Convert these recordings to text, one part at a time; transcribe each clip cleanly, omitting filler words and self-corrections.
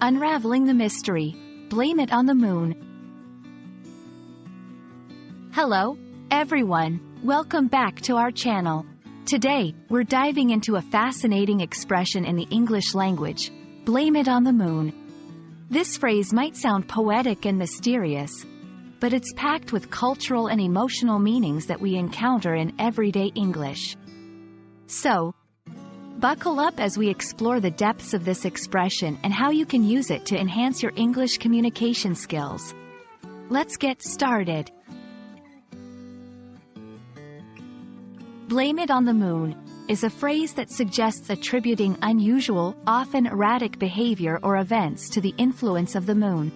Unraveling the Mystery. Blame it on the moon. Hello, everyone. Welcome back to our channel. Today, we're diving into a fascinating expression in the English language, blame it on the moon. This phrase might sound poetic and mysterious, but it's packed with cultural and emotional meanings that we encounter in everyday English. So, buckle up as we explore the depths of this expression and how you can use it to enhance your English communication skills. Let's get started. Blame it on the moon is a phrase that suggests attributing unusual, often erratic behavior or events to the influence of the moon.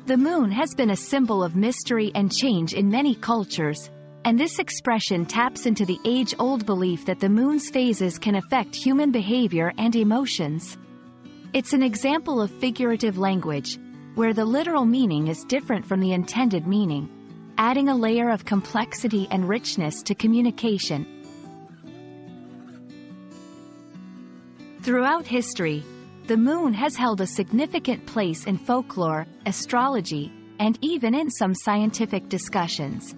The moon has been a symbol of mystery and change in many cultures, and this expression taps into the age-old belief that the moon's phases can affect human behavior and emotions. It's an example of figurative language, where the literal meaning is different from the intended meaning, adding a layer of complexity and richness to communication. Throughout history, the moon has held a significant place in folklore, astrology, and even in some scientific discussions.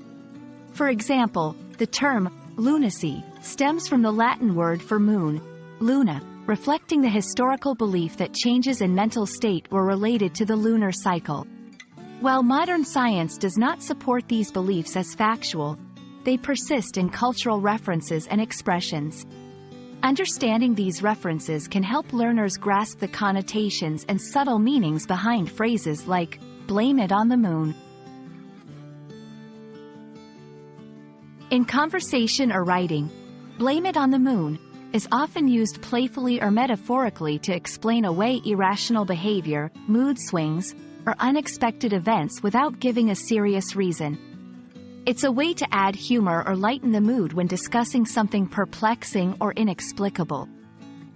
For example, the term lunacy stems from the Latin word for moon, luna, reflecting the historical belief that changes in mental state were related to the lunar cycle. While modern science does not support these beliefs as factual, they persist in cultural references and expressions. Understanding these references can help learners grasp the connotations and subtle meanings behind phrases like, blame it on the moon. In conversation or writing, blame it on the moon is often used playfully or metaphorically to explain away irrational behavior, mood swings, or unexpected events without giving a serious reason. It's a way to add humor or lighten the mood when discussing something perplexing or inexplicable.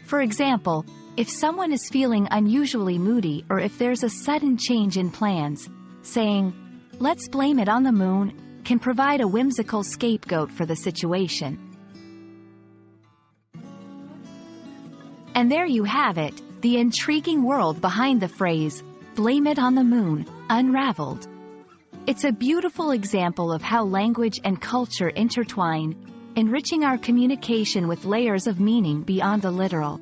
For example, if someone is feeling unusually moody or if there's a sudden change in plans, saying, "Let's blame it on the moon," can provide a whimsical scapegoat for the situation. And there you have it, the intriguing world behind the phrase, blame it on the moon, unraveled. It's a beautiful example of how language and culture intertwine, enriching our communication with layers of meaning beyond the literal.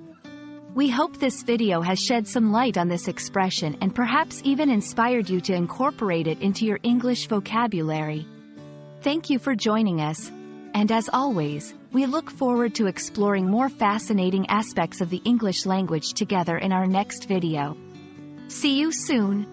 We hope this video has shed some light on this expression and perhaps even inspired you to incorporate it into your English vocabulary. Thank you for joining us, and as always, we look forward to exploring more fascinating aspects of the English language together in our next video. See you soon!